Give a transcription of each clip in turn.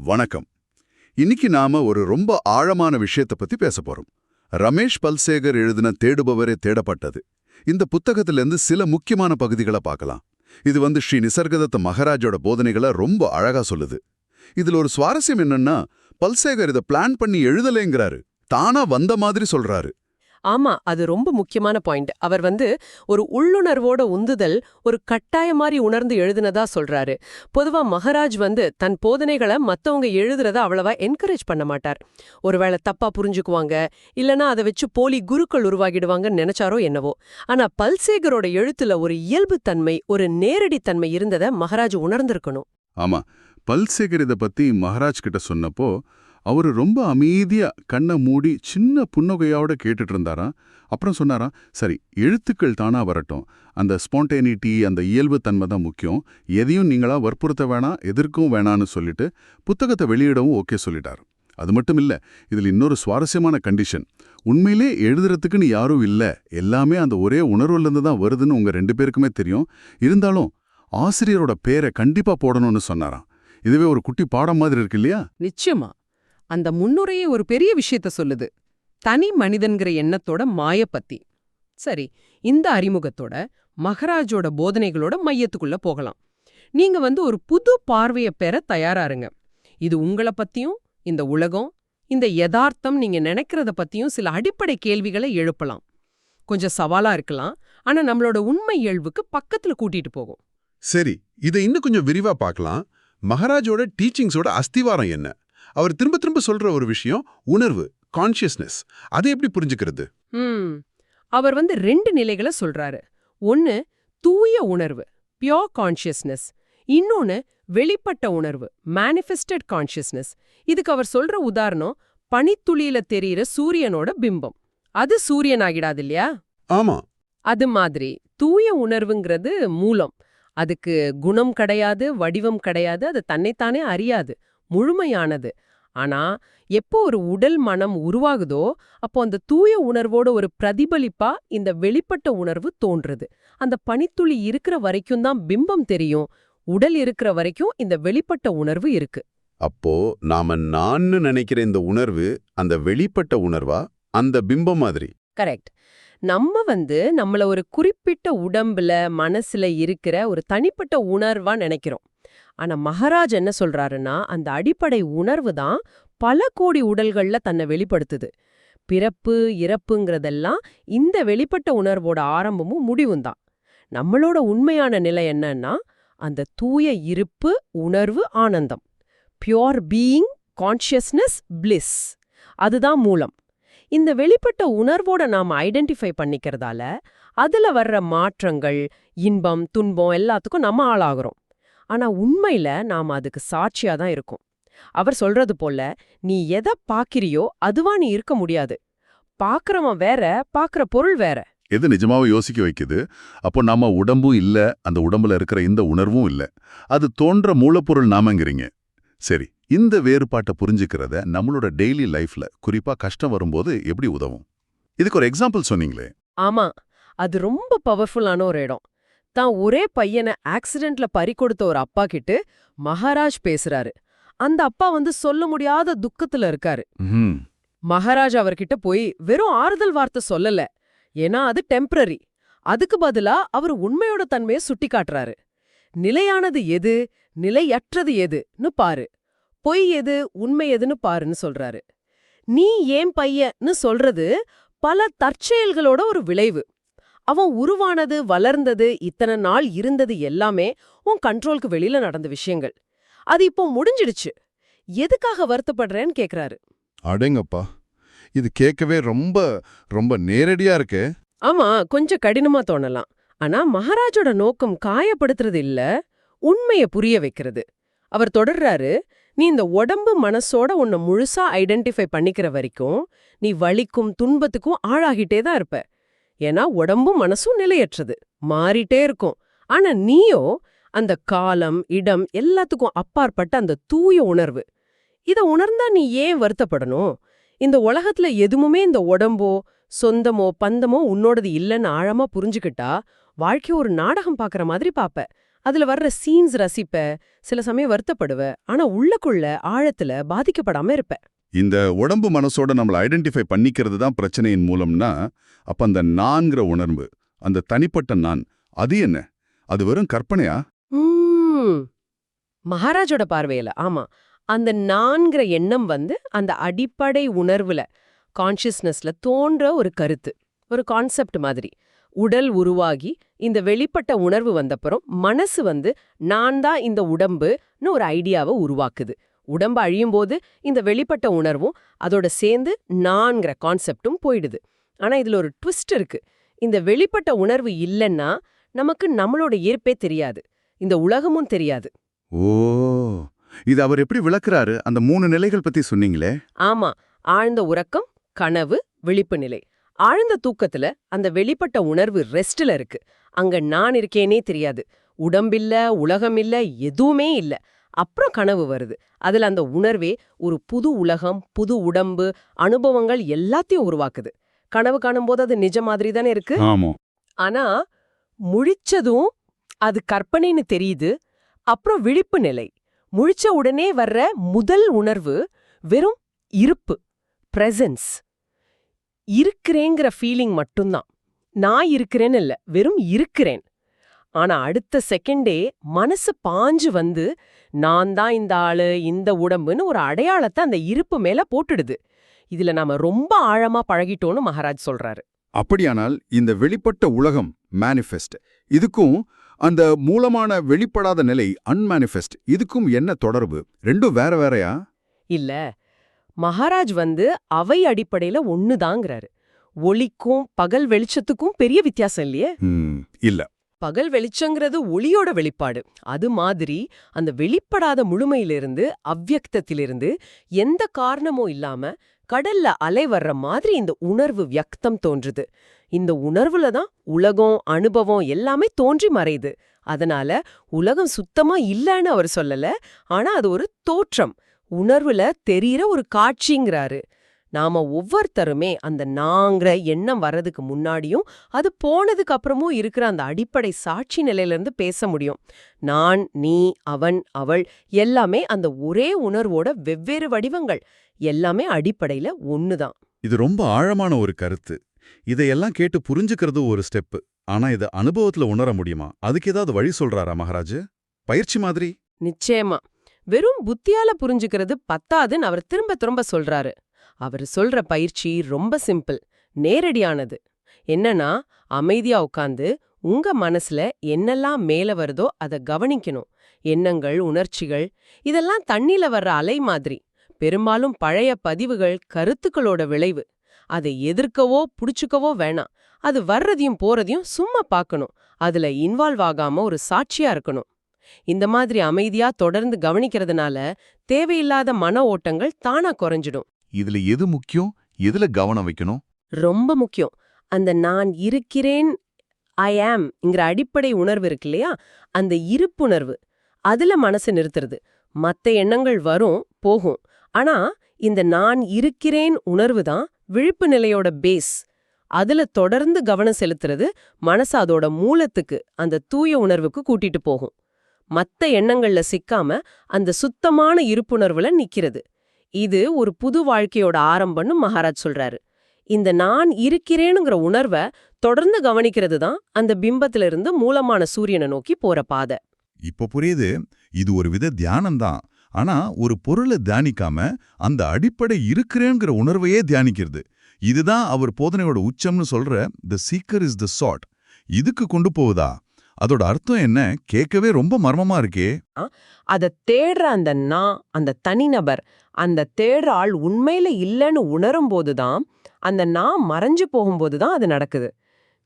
வணக்கம். இன்னைக்கு நாம ஒரு ரொம்ப ஆழமான விஷயத்தை பத்தி பேச போறோம். ரமேஷ் பல்சேகர் எழுதின தேடுபவரே தேடப்பட்டது. இந்த புத்தகத்திலிருந்து சில முக்கியமான பகுதிகளை பார்க்கலாம். இது ஸ்ரீ நிசர்கதத்த மகாராஜோட போதனைகளை ரொம்ப அழகா சொல்லுது. இதுல ஒரு சுவாரஸ்யம் என்னன்னா, பல்சேகர் இதை பிளான் பண்ணி எழுதலேங்கிறாரு, தானா வந்த மாதிரி சொல்றாரு. ஆமா, அது ரொம்ப முக்கியமான பாயிண்ட். அவர் ஒரு உள்ளுணர்வோட உந்துதல், ஒரு கட்டாய மாதிரி உணர்ந்து எழுதுனதா சொல்றாரு. பொதுவா மகாராஜ் தன் போதனைகளை மத்தவங்க எழுதுறத அவ்வளவா என்கரேஜ் பண்ண மாட்டார். ஒருவேளை தப்பா புரிஞ்சுக்குவாங்க, இல்லனா அதை வச்சு போலி குருக்கள் உருவாகிடுவாங்கன்னு நினைச்சாரோ என்னவோ. ஆனா பல்சேகரோட எழுத்துல ஒரு இயல்புத்தன்மை, ஒரு நேரடித்தன்மை இருந்ததை மகாராஜ் உணர்ந்திருக்கணும். ஆமா, பல்சேகர் இதை பத்தி மகாராஜ் கிட்ட சொன்னப்போ அவரு ரொம்ப அமைதியா கண்ணை மூடி சின்ன புன்னகையோட கேட்டுட்டு இருந்தாராம். அப்புறம் சொன்னாராம், சரி, எழுத்துக்கள் தானா வரட்டும், அந்த ஸ்பான்டேனிட்டி, அந்த இயல்பு தன்மை தான் முக்கியம், எதையும் நீங்களா வற்புறுத்த வேணாம், எதிர்க்கவும் வேணான்னு சொல்லிட்டு புத்தகத்தை வெளியிடவும் ஓகே சொல்லிட்டார். அது மட்டும் இல்ல, இதில் இன்னொரு சுவாரஸ்யமான கண்டிஷன், உண்மையிலே எழுதுறதுக்குன்னு யாரும் இல்ல, எல்லாமே அந்த ஒரே உணர்வுலேருந்து தான் வருதுன்னு உங்க 2 பேருக்குமே தெரியும், இருந்தாலும் ஆசிரியரோட பேரை கண்டிப்பா போடணும்னு சொன்னாராம். இதுவே ஒரு குட்டி பாடம் மாதிரி இருக்கு இல்லையா? நிச்சயமா. அந்த முன்னுரையே ஒரு பெரிய விஷயத்த சொல்லுது. தனி மனிதன்கிற எண்ணத்தோட மாயப்பத்தி. சரி, இந்த அறிமுகத்தோட மகாராஜோட போதனைகளோட மையத்துக்குள்ள போகலாம். நீங்க ஒரு புது பார்வைய பெற தயாராருங்க. இது உங்களை பத்தியும், இந்த உலகம், இந்த யதார்த்தம் நீங்க நினைக்கிறத பத்தியும் சில அடிப்படை கேள்விகளை எழுப்பலாம். கொஞ்சம் சவாலா இருக்கலாம், ஆனா நம்மளோட உண்மை இயல்புக்கு பக்கத்துல கூட்டிட்டு போகும். சரி, இதை இன்னும் கொஞ்சம் விரிவா பார்க்கலாம். மகாராஜோட டீச்சிங்ஸோட அஸ்திவாரம் என்ன? அவர் திரும்ப திரும்ப சொல்ற ஒரு விஷயம் உணர்வு, கான்ஷியஸ்னஸ். அதை எப்படி புரிஞ்சுக்கிறது? அவர் 2 நிலைகளை சொல்றாரு. ஒன்னு தூய உணர்வு, பியோர் கான்ஷியஸ்னஸ். இன்னொன்னு வெளிப்பட்ட உணர்வு, மேனிஃபெஸ்டட் கான்ஷியஸ்னஸ். இதுக்கு அவர் சொல்ற உதாரணம், பனித்துளியில தெரியிற சூரியனோட பிம்பம். அது சூரியன் ஆகிடாது இல்லையா? ஆமா. அது மாதிரி தூய உணர்வுங்கிறது மூலம். அதுக்கு குணம் கிடையாது, வடிவம் கிடையாது, அது தன்னைத்தானே அறியாது, முழுமையானது. ஆனா எப்போ ஒரு உடல் மனம் உருவாகுதோ அப்போ அந்த தூய உணர்வோட ஒரு பிரதிபலிப்பா இந்த வெளிப்பட்ட உணர்வு தோன்றுது. அந்த பனித்துளி இருக்கிற வரைக்கும் தான் பிம்பம் தெரியும், உடல் இருக்கிற வரைக்கும் இந்த வெளிப்பட்ட உணர்வு இருக்கு. அப்போ நாம நான்னு நினைக்கிற இந்த உணர்வு அந்த வெளிப்பட்ட உணர்வா, அந்த பிம்பம் மாதிரி? கரெக்ட். நம்ம நம்மள ஒரு குறிப்பிட்ட உடம்புல மனசுல இருக்கிற ஒரு தனிப்பட்ட உணர்வா நினைக்கிறோம். ஆனா மகாராஜ் என்ன சொல்றாருன்னா, அந்த அடிப்படை உணர்வு தான் பல கோடி உடல்கள்ல தன்னை வெளிப்படுத்துது. பிறப்பு இறப்புங்கிறதெல்லாம் இந்த வெளிப்பட்ட உணர்வோட ஆரம்பமும் முடிவும் தான். நம்மளோட உண்மையான நிலை என்னன்னா, அந்த தூய இருப்பு, உணர்வு, ஆனந்தம், பியோர் பீயிங், கான்ஷியஸ்னஸ், பிளிஸ். அதுதான் மூலம். இந்த வெளிப்பட்ட உணர்வோட நாம ஐடென்டிஃபை பண்ணிக்கிறதால அதுல வர்ற மாற்றங்கள், இன்பம், துன்பம் எல்லாத்துக்கும் நம்ம ஆளாகிறோம். ஆனா உண்மையில நாம அதுக்கு சாட்சியா தான் இருக்கும். அவர் சொல்றது போல, நீ எதை பாக்கிறியோ அதுவா நீ இருக்க முடியாது. பாக்குறவன் வேற, பாக்குற பொருள் வேற. எது நிஜமாவே யோசிக்க வைக்குது. அப்போ நாம உடம்பும் இல்ல, அந்த உடம்புல இருக்கிற இந்த உணர்வும் இல்ல, அது தோன்ற மூலப்பொருள் நாமங்கிறீங்க. சரி, இந்த வேறுபாட்டை புரிஞ்சுக்கிறத நம்மளோட டெய்லி லைஃப்ல, குறிப்பா கஷ்டம் வரும்போது எப்படி உதவும்? இதுக்கு ஒரு எக்ஸாம்பிள் சொன்னீங்களே. ஆமா, அது ரொம்ப பவர்ஃபுல்லான ஒரு இடம். தான் ஒரே பையனை ஆக்சிடென்ட்ல பறிகொடுத்த ஒரு அப்பா கிட்ட மகாராஜ் பேசுறாரு. அந்த அப்பா சொல்ல முடியாத துக்கத்துல இருக்காரு. மகாராஜ் அவர்கிட்ட போய் வெறும் ஆறுதல் வார்த்தை சொல்லல, ஏன்னா அது டெம்பரரி. அதுக்கு பதிலா அவர் உண்மையோட தன்மையை சுட்டி காட்டுறாரு. நிலையானது எது, நிலையற்றது எதுன்னு பாரு, பொய் எது, உண்மை எதுன்னு பாருன்னு சொல்றாரு. நீ ஏன் பையன்னு சொல்றது பல தற்செயல்களோட ஒரு விளைவு. அவன் உருவானது, வளர்ந்தது, இத்தனை நாள் இருந்தது எல்லாமே உன் கண்ட்ரோலுக்கு வெளியில நடந்த விஷயங்கள். அது இப்போ முடிஞ்சிடுச்சு. எதுக்காக வருத்தப்படுறேன்னு கேக்குறாரு. அடேங்கப்பா, இது கேட்கவே ரொம்ப ரொம்ப நேரடியா இருக்கே. ஆமா, கொஞ்சம் கடினமா தோணலாம். ஆனா மகாராஜோட நோக்கம் காயப்படுத்துறது இல்ல, உண்மைய புரிய வைக்கிறது. அவர் தொடர்றாரு, நீ இந்த உடம்பு மனசோட உன்னை முழுசா ஐடென்டிஃபை பண்ணிக்கிற வரைக்கும் நீ வலிக்கும் துன்பத்துக்கும் ஆளாகிட்டே தான் இருப்ப. ஏன்னா உடம்பும் மனசும் நிலையற்றது, மாறிட்டே இருக்கும். ஆனா நீயோ அந்த காலம், இடம் எல்லாத்துக்கும் அப்பாற்பட்ட அந்த தூய உணர்வு. இத உணர்ந்தா நீ ஏன் வருத்தப்படணும்? இந்த உலகத்துல எதுவுமே இந்த உடம்போ சொந்தமோ பந்தமோ உன்னோடது இல்லைன்னு ஆழமா புரிஞ்சுக்கிட்டா வாழ்க்கைய ஒரு நாடகம் பாக்குற மாதிரி பாப்ப. அதுல வர்ற சீன்ஸ் ரசிப்ப, சில சமயம் வருத்தப்படுவ, ஆனா உள்ளுக்குள்ள ஆழத்துல பாதிக்கப்படாம இருப்ப. இந்த உடம்பு மனசோட நம்மள ஐடென்டிஃபை பண்ணிக்கிறது தான் பிரச்சனையின் மூலம்னா, அப்ப அந்த நான்கிற உணர்வு, அந்த தனிப்பட்ட நான், அது என்ன? அது வெறும் கற்பனையா? மகாராஜோட பார்வையில ஆமா, அந்த நான்கிற எண்ணம் அந்த அடிப்படை உணர்வுல, கான்ஷியஸ்னஸ்ல தோன்ற ஒரு கருத்து, ஒரு கான்செப்ட் மாதிரி. உடல் உருவாகி இந்த வெளிப்பட்ட உணர்வு வந்தப்புறம் மனசு நான் தான் இந்த உடம்புன்னு ஒரு ஐடியாவை உருவாக்குது. உடம்பு அழியும் போது இந்த வெளிப்பட்ட உணர்வும் அதோட சேர்ந்து நான்கிற கான்செப்டும் போயிடுது. ஆனா இதுல ஒரு ட்விஸ்ட் இருக்கு. இந்த வெளிப்பட்ட உணர்வு இல்லைன்னா நமக்கு நம்மளோட இருப்பே தெரியாது, இந்த உலகமும் தெரியாது. ஓ, இது அவர் எப்படி விளக்குறாரு? அந்த 3 நிலைகள் பத்தி சொன்னீங்களே. ஆமா, ஆழ்ந்த உறக்கம், கனவு, விழிப்பு நிலை. ஆழ்ந்த தூக்கத்துல அந்த வெளிப்பட்ட உணர்வு ரெஸ்ட்ல இருக்கு. அங்க நான் இருக்கேனே தெரியாது, உடம்பில்ல, உலகமில்ல, எதுவுமே இல்ல. அப்புறம் கனவு வருது. அதுல அந்த உணர்வே ஒரு புது உலகம், புது உடம்பு, அனுபவங்கள் எல்லாத்தையும் உருவாக்குது. கனவு காணும்போது அது நிஜ மாதிரி தானே இருக்கு. ஆமா. ஆனா முழிச்சதும் அது கற்பனைன்னு தெரியுது. அப்புறம் விழிப்பு நிலை, முழிச்ச உடனே வர்ற முதல் உணர்வு வெறும் இருப்பு, பிரசன்ஸ். இருக்கிறேங்கிற ஃபீலிங் மட்டும்தான். நான் இருக்கிறேன்னு இல்ல, வெறும் இருக்கிறேன். ஆனா அடுத்த செகண்டே மனசு பாஞ்சு நான் தான் இந்த ஆளு, இந்த உடம்புன்னு ஒரு அடையாளத்தை அந்த இருப்பு மேல போட்டுடுது. இதுல நாம ரொம்ப ஆழமா பழகிட்டோன்னு மகாராஜ் சொல்றாரு. அப்படியானால் இந்த வெளிப்பட்ட உலகம் மேனிஃபெஸ்ட், இதுக்கும் அந்த மூலமான வெளிப்படாத நிலை அன்மேனிஃபெஸ்ட், இதுக்கும் என்ன தொடர்பு? ரெண்டும் வேற வேறயா? இல்ல, மகாராஜ் அவை அடிப்படையில ஒண்ணுதாங்கிறாரு. ஒளிக்கும் பகல் வெளிச்சத்துக்கும் பெரிய வித்தியாசம் இல்லையே. இல்ல. பகல் வெளிச்சங்கிறது ஒளியோட வெளிப்பாடு. அது மாதிரி அந்த வெளிப்படாத முழுமையிலிருந்து, அவ்யக்தத்திலிருந்து எந்த காரணமும் இல்லாம கடல்ல அலை வர்ற மாதிரி இந்த உணர்வு வியக்தம் தோன்றுது. இந்த உணர்வுல தான் உலகம், அனுபவம் எல்லாமே தோன்றி மறையுது. அதனால உலகம் சுத்தமா இல்லைன்னு அவர் சொல்லல, ஆனா அது ஒரு தோற்றம், உணர்வுல தெரியற ஒரு காட்சிங்கிறாரு. நாம ஒவ்வொருத்தருமே அந்த நாங்கிற எண்ணம் வர்றதுக்கு முன்னாடியும் அது போனதுக்கு அப்புறமும் இருக்கிற அந்த அடிப்படை சாட்சி நிலையிலிருந்து பேச முடியும். நான், நீ, அவன், அவள் எல்லாமே அந்த ஒரே உணர்வோட வெவ்வேறு வடிவங்கள். எல்லாமே அடிப்படையில ஒண்ணுதான். இது ரொம்ப ஆழமான ஒரு கருத்து. இதையெல்லாம் கேட்டு புரிஞ்சுக்கிறது ஒரு ஸ்டெப்பு. ஆனா இதை அனுபவத்துல உணர முடியுமா? அதுக்கு ஏதாவது வழி சொல்றாரா மகாராஜ்? பயிற்சி மாதிரி? நிச்சயமா. வெறும் புத்தியால புரிஞ்சுக்கிறது பத்தாதுன்னு அவர் திரும்ப திரும்ப சொல்றாரு. அவர் சொல்ற பயிற்சி ரொம்ப சிம்பிள், நேரடியானது. என்னன்னா, அமைதியா உட்காந்து உங்க மனசுல என்னெல்லாம் மேல வருதோ அதை கவனிக்கணும். எண்ணங்கள், உணர்ச்சிகள் இதெல்லாம் தண்ணில வர்ற அலை மாதிரி. பெரும்பாலும் பழைய பதிவுகள், கருத்துக்களோட விளைவு. அதை எதிர்க்கவோ புடிச்சுக்கவோ வேணாம். அது வர்றதையும் போறதையும் சும்மா பார்க்கணும். அதுல இன்வால்வ் ஆகாம ஒரு சாட்சியா இருக்கணும். இந்த மாதிரி அமைதியா தொடர்ந்து கவனிக்கிறதுனால தேவையில்லாத மன ஓட்டங்கள் தானா குறைஞ்சிடும். இதுல எது முக்கியம்? எதுல கவனம் வைக்கணும்? ரொம்ப முக்கியம். அந்த நான் இருக்கிறேன், ஐ ஆம்ங்கிற அடிப்படை உணர்வு இருக்கு இல்லையா, அந்த இருப்புணர்வு, அதுல மனசு நிறுத்துறது. மத்த எண்ணங்கள் வரும் போகும். ஆனா இந்த நான் இருக்கிறேன் உணர்வு தான் விழிப்பு நிலையோட பேஸ். அதுல தொடர்ந்து கவனம் செலுத்துறது மனசு அதோட மூலத்துக்கு, அந்த தூய உணர்வுக்கு கூட்டிட்டு போகும். மத்த எண்ணங்கள்ல சிக்காம அந்த சுத்தமான இருப்புணர்வுல நிக்கிறது. இது ஒரு புது வாழ்க்கையோட ஆரம்பம்னு மகாராஜ் சொல்றாரு. இந்த நான் இருக்கிறேனுங்கிற உணர்வை தொடர்ந்து கவனிக்கிறது தான் அந்த பிம்பத்திலிருந்து மூலமான சூரியனை நோக்கி போற பாதை. இப்ப புரியுது. இது ஒரு வித தியானம்தான். ஆனா ஒரு பொருளை தியானிக்காம அந்த அடிப்படை இருக்கிறேங்கிற உணர்வையே தியானிக்கிறது. இதுதான் அவர் போதனையோட உச்சம்னு சொல்ற தி சீக்கர் இஸ் தி சாட். இதுக்கு கொண்டு போகுதா? அதோட அர்த்தம் என்ன? கேட்கவே ரொம்ப மர்மமா இருக்கே. அதை தேடுற அந்த நான், அந்த தனிநபர், அந்த தேடுற ஆள் உண்மையில இல்லைன்னு உணரும் போதுதான், அந்த நான் மறைஞ்சு போகும்போதுதான் அது நடக்குது.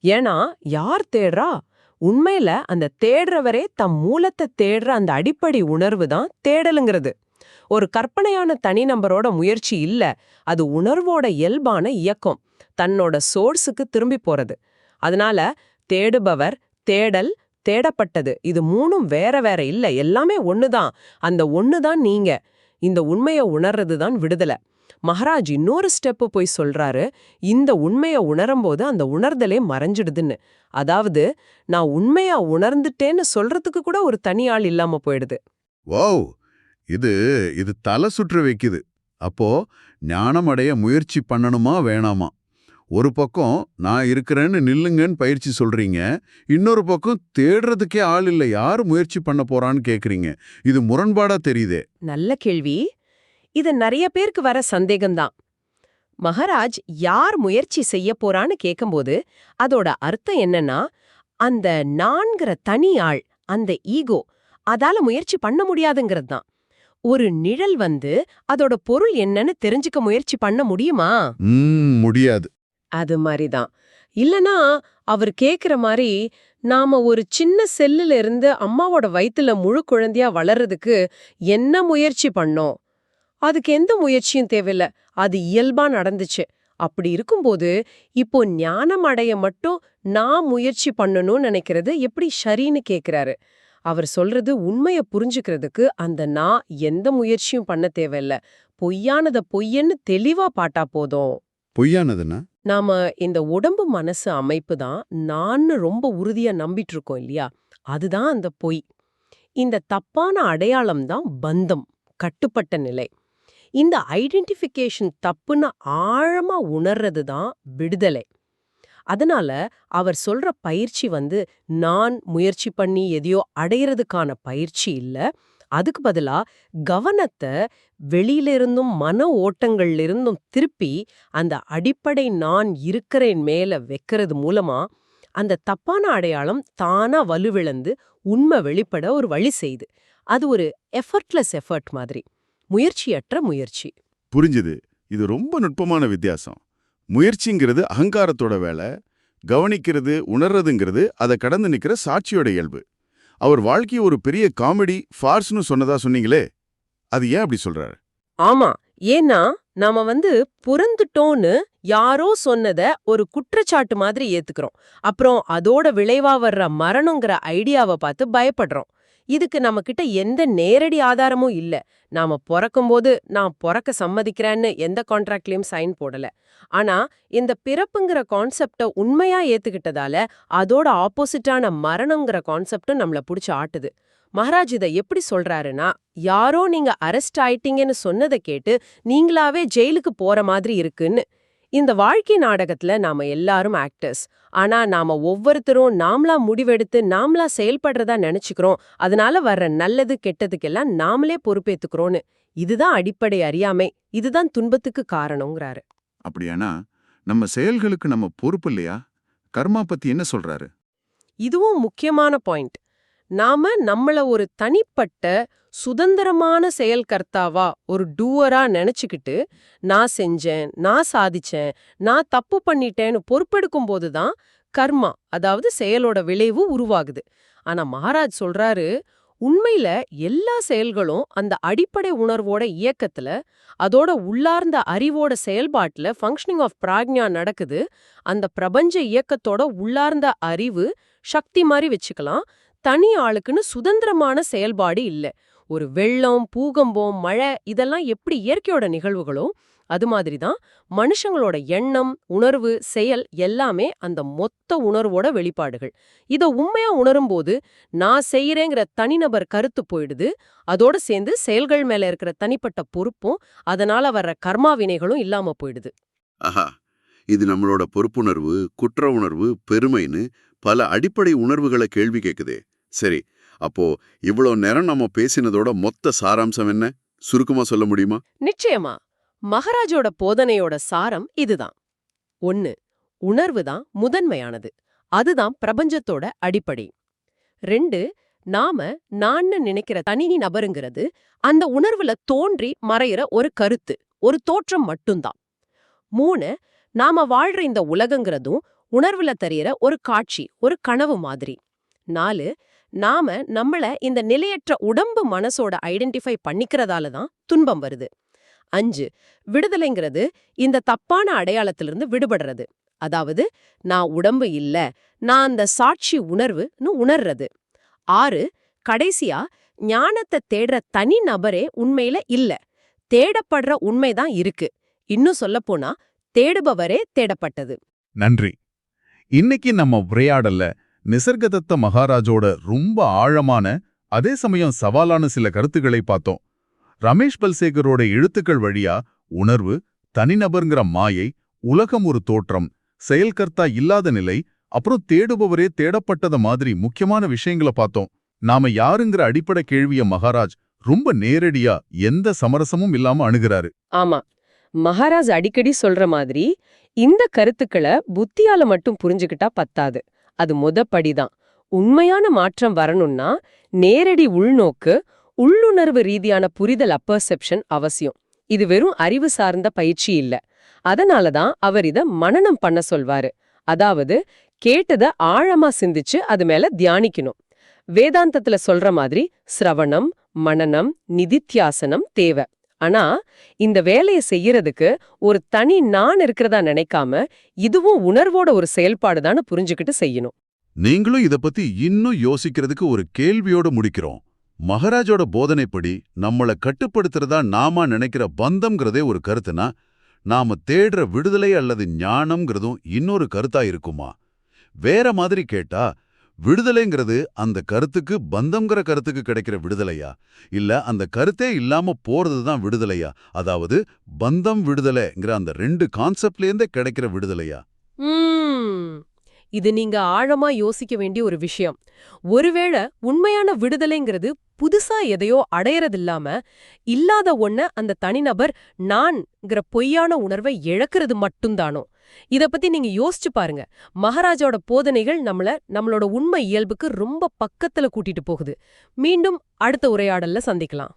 ஏன்னா யார் தேடுறா? உண்மையில அந்த தேடுறவரே தம் மூலத்தை தேடுற அந்த அடிப்படை உணர்வு தான் தேடலுங்கிறது. ஒரு கற்பனையான தனிநபரோட முயற்சி இல்ல, அது உணர்வோட இயல்பான இயக்கம், தன்னோட சோர்ஸுக்கு திரும்பி போறது. அதனால தேடுபவர், தேடல், தேடப்பட்டது, இது மூணும் வேற வேற இல்ல, எல்லாமே ஒண்ணுதான். அந்த ஒண்ணுதான் நீங்க. இந்த உண்மையை உணர்றதுதான் விடுதலை. மகாராஜ் இன்னொரு ஸ்டெப்பு போய் சொல்றாரு, இந்த உண்மைய உணரும்போது அந்த உணர்தலே மறைஞ்சிடுதுன்னு. அதாவது நான் உண்மையா உணர்ந்துட்டேன்னு சொல்றதுக்கு கூட ஒரு தனி ஆள் இல்லாம போயிடுது. வாவ்! இது இது தலை சுற்ற வைக்குது. அப்போ ஞானம் அடைய முயற்சி பண்ணணுமா வேணாமா? ஒரு பக்கம் நான் இருக்கிறேன்னு நில்லுங்கன்னு பயிற்சி சொல்றீங்க, இன்னொரு பக்கம் தேடுறதுக்கே ஆள் இல்லை, யாரு முயற்சி பண்ண போறான்னு கேக்குறீங்க. இது முரண்பாடா தெரியுதே. நல்ல கேள்வி. இது நிறைய பேருக்கு வர சந்தேகம்தான். மகாராஜ் யார் முயற்சி செய்ய போறான்னு கேட்கும்போது அதோட அர்த்தம் என்னன்னா, அந்த நான்கிற தனி ஆள், அந்த ஈகோ, அதால முயற்சி பண்ண முடியாதுங்கிறது தான். ஒரு நிழல் வந்து அதோட பொருள் என்னன்னு தெரிஞ்சுக்க முயற்சி பண்ண முடியுமா? முடியாது. அது மாதிரிதான். இல்லனா அவர் கேக்குற மாதிரி நாம ஒரு சின்ன செல்லுல இருந்து அம்மாவோட வயித்துல முழு குழந்தையா வளர்றதுக்கு என்ன முயற்சி பண்ணோம்? அதுக்கு எந்த முயற்சியும் தேவையில்ல, அது இயல்பா நடந்துச்சு. அப்படி இருக்கும்போது இப்போ ஞானம் அடைய மட்டும் நான் முயற்சி பண்ணணும்னு நினைக்கிறது எப்படி சரின்னு கேக்குறாரு. அவர் சொல்றது உண்மைய புரிஞ்சுக்கிறதுக்கு அந்த நான் எந்த முயற்சியும் பண்ண தேவையில்ல, பொய்யானத பொய்யன்னு தெளிவா பாட்டா போதும். பொய்யானதுன்னா? நாம இந்த உடம்பு மனசு அமைப்பு தான் நான்னு ரொம்ப உறுதியா நம்பிட்டு இருக்கோம் இல்லையா, அதுதான் அந்த பொய். இந்த தப்பான அடையாளம் தான் பந்தம், கட்டுப்பட்ட நிலை. இந்த ஐடென்டிஃபிகேஷன் தப்புன்னு ஆழமா உணர்றது தான் விடுதலை. அதனால அவர் சொல்ற பயிற்சி வந்து நான் முயற்சி பண்ணி எதையோ அடையிறதுக்கான பயிற்சி இல்ல. அதுக்கு பதிலா கவனத்தை வெளியில இருந்தும் மன ஓட்டங்கள்ல இருந்தும் திருப்பி அந்த அடிப்படை நான் இருக்கிறேன் மேல வைக்கிறது மூலமா அந்த தப்பான அடையாளம் தானா வலுவிழந்து உண்மை வெளிப்பட ஒரு வழி செய்யுது. அது ஒரு எஃபர்ட்லெஸ் எஃபர்ட் மாதிரி, முயற்சியற்ற முயற்சி. புரிஞ்சுது. இது ரொம்ப நுட்பமான வித்தியாசம். முயற்சிங்கிறது அகங்காரத்தோட வேலை, கவனிக்கிறது உணர்றதுங்கிறது அதை கடந்து நிக்கிற சாட்சியோட இயல்பு. அவர் வாழ்க்கையை ஒரு பெரிய காமெடி ஃபார்ஸ்னு சொன்னதா சொன்னீங்களே, அது ஏன் அப்படி சொல்றாரு? ஆமா, ஏன்னா நாம வந்து புறந்துட்டோன்னு யாரோ சொன்னத ஒரு குற்றச்சாட்டு மாதிரி ஏத்துக்கிறோம். அப்புறம் அதோட விளைவா வர்ற மரணங்கிற ஐடியாவை பார்த்து பயப்படுறோம். இதுக்கு நம்ம கிட்ட எந்த நேரடி ஆதாரமும் இல்ல. நாம பொறக்கும்போது நான் பொறக்க சம்மதிக்கிறேன்னு எந்த கான்ட்ராக்ட்லயும் சைன் போடல. ஆனா இந்த பிறப்புங்கிற கான்செப்ட உண்மையா ஏத்துக்கிட்டதால அதோட ஆப்போசிட்டான மரணங்கிற கான்செப்டும் நம்மள புடிச்சு ஆட்டுது. மகாராஜ் இதை எப்படி சொல்றாருன்னா, யாரோ நீங்க அரெஸ்ட் ஆயிட்டீங்கன்னு சொன்னதை கேட்டு நீங்களாவே ஜெயிலுக்கு போற மாதிரி இருக்குன்னு. இந்த வாழ்க்கை நாடகத்துல நாம எல்லாரும் ஆக்டர்ஸ். ஆனா நாம ஒவ்வொருத்தரும் நாமளா முடிவெடுத்து நாமளா செயல்படுறதா நினைச்சுக்கிறோம். அதனால வர்ற நல்லது கெட்டதுக்கெல்லாம் நாமளே பொறுப்பேத்துக்கிறோன்னு. இதுதான் அடிப்படை அறியாமை, இதுதான் துன்பத்துக்கு காரணங்கிறாரு. அப்படியானா நம்ம செயல்களுக்கு நம்ம பொறுப்பு இல்லையா? கர்மா பத்தி என்ன சொல்றாரு? இதுவும் முக்கியமான பாயிண்ட். நாம நம்மள ஒரு தனிப்பட்ட சுதந்திரமான செயல்கர்த்தாவா, ஒரு டூவரா நினைச்சுக்கிட்டு நான் செஞ்சேன், நான் சாதிச்சேன், நான் தப்பு பண்ணிட்டேன்னு பொறுப்பெடுக்கும் போதுதான் கர்மா, அதாவது செயலோட விளைவு உருவாகுது. ஆனா மகாராஜ் சொல்றாரு, உண்மையில எல்லா செயல்களும் அந்த அடிப்படை உணர்வோட இயக்கத்துல, அதோட உள்ளார்ந்த அறிவோட செயல்பாட்டுல ஃபங்க்ஷனிங் ஆஃப் பிராக்ஞா நடக்குது. அந்த பிரபஞ்ச இயக்கத்தோட உள்ளார்ந்த அறிவு சக்தி மாதிரி வச்சுக்கலாம். தனி ஆளுக்குன்னு சுதந்திரமான செயல்பாடு இல்ல. ஒரு வெள்ளம், பூகம்பம், மழை இதெல்லாம் எப்படி இயற்கையோட நிகழ்வுகளோ அது மாதிரிதான் மனுஷங்களோட எண்ணம், உணர்வு, செயல் எல்லாமே அந்த மொத்த உணர்வோட வெளிப்பாடுகள். இத உண்மையா உணரும்போது நான் செய்யறேங்கிற தனிநபர் கருத்து போயிடுது. அதோட சேர்ந்து செயல்கள் மேல இருக்கிற தனிப்பட்ட பொறுப்பும் அதனால வர்ற கர்மா வினைகளும் இல்லாம போயிடுது. ஆஹா, இது நம்மளோட பொறுப்புணர்வு, குற்ற உணர்வு, பெருமைன்னு பல அடிப்படை உணர்வுகளை கேள்வி கேக்குதே. சரி, அப்போ இவ்வளோ நேரம் நம்ம பேசினதோட மொத்த சாராம்சம் என்ன? சுருக்கமா சொல்ல முடியுமா? நிச்சயமா. மகாராஜோட போதனையோட சாரம் இதுதான். 1. உணர்வு தான் முதன்மையானது. அதுதான் பிரபஞ்சத்தோட அடிப்படை. 2. நாம நான்னு நினைக்கிற தனி நபருங்கிறது அந்த உணர்வுல தோன்றி மறையிற ஒரு கருத்து, ஒரு தோற்றம் மட்டும்தான். 3. நாம வாழ்ற இந்த உலகங்கிறதும் உணர்வுல தெரியற ஒரு காட்சி, ஒரு கனவு மாதிரி. 4. நாம நம்மள இந்த நிலையற்ற உடம்பு மனசோட ஐடென்டிஃபை பண்ணிக்கிறதால தான் துன்பம் வருது. 5. விடுதலைங்கிறது இந்த தப்பான அடையாளத்திலிருந்து விடுபடுறது. அதாவது நான் உடம்பு இல்ல, நான் அந்த சாட்சி உணர்வுன்னு உணர்றது. 6. கடைசியா ஞானத்தை தேடுற தனி நபரே உண்மையில இல்ல, தேடப்படுற உண்மைதான் இருக்கு. இன்னும் சொல்லப்போனா தேடுபவரே தேடப்பட்டது. நன்றி. இன்னைக்கு நம்ம உரையாடல்ல நிசர்கதத்த மகாராஜோட ரொம்ப ஆழமான அதே சமயம் சவாலான சில கருத்துக்களை பார்த்தோம். ரமேஷ் பல்சேகரோட எழுத்துக்கள் வழியா உணர்வு, தனிநபர்ங்கிற மாயை, உலகம் ஒரு தோற்றம், செயல்கர்த்தா இல்லாத நிலை, அப்புறம் தேடுபவரே தேடப்பட்டத மாதிரி முக்கியமான விஷயங்களை பார்த்தோம். நாம யாருங்கிற அடிப்படை கேள்விய மகாராஜ் ரொம்ப நேரடியா எந்த சமரசமும் இல்லாம அணுகிறாரு. ஆமா, மகாராஜ் அடிக்கடி சொல்ற மாதிரி இந்த கருத்துக்களை புத்தியால மட்டும் புரிஞ்சுக்கிட்டா பத்தாது. அது முதப்படிதான். உண்மையான மாற்றம் வரணும்னா நேரடி உள்நோக்கு, உள்ளுணர்வு ரீதியான புரிதல், அப்பர்செப்ஷன் அவசியம். இது வெறும் அறிவு சார்ந்த பயிற்சி இல்ல. அதனாலதான் அவர் இத மனனம் பண்ண சொல்வாரு. அதாவது கேட்டத ஆழமா சிந்திச்சு அது மேல தியானிக்கணும். வேதாந்தத்துல சொல்ற மாதிரி சிரவணம், மனனம், நிதித்தியாசனம் தேவை. ஆனா இந்த வேலையை செய்யறதுக்கு ஒரு தனி நான் இருக்கிறதா நினைக்காம இதுவும் உணர்வோட ஒரு செயல்பாடுதான்னு புரிஞ்சுக்கிட்டு செய்யணும். நீங்களும் இத பத்தி இன்னும் யோசிக்கிறதுக்கு ஒரு கேள்வியோட முடிக்கிறோம். மகாராஜோட போதனைப்படி நம்மள கட்டுப்படுத்துறதா நாம நினைக்கிற பந்தம்ங்கிறதே ஒரு கருத்துனா, நாம தேடுற விடுதலை அல்லது ஞானம்ங்கிறதும் இன்னொரு கருத்தா இருக்குமா? வேற மாதிரி கேட்டா, விடுதலைங்கிறது அந்த கருத்துக்கு பந்தம்ங்கிற கருத்துக்கு கிடைக்கிற விடுதலையா, இல்ல அந்த கருத்தே இல்லாம போறதுதான் விடுதலையா? அதாவது பந்தம் விடுதலைங்கிற அந்த 2 கான்செப்ட்லேருந்தே கிடைக்கிற விடுதலையா? இது நீங்க ஆழமா யோசிக்க வேண்டிய ஒரு விஷயம். ஒருவேளை உண்மையான விடுதலைங்கிறது புதுசா எதையோ அடையறதில்லாம இல்லாத ஒன்ன அந்த தனிநபர் நான்ங்கிற பொய்யான உணர்வை இழக்கிறது மட்டும்தானோ? இத பத்தி நீங்க யோசிச்சு பாருங்க. மகாராஜோட போதனைகள் நம்மளோட உண்மை இயல்புக்கு ரொம்ப பக்கத்துல கூட்டிட்டு போகுது. மீண்டும் அடுத்த உரையாடல்ல சந்திக்கலாம்.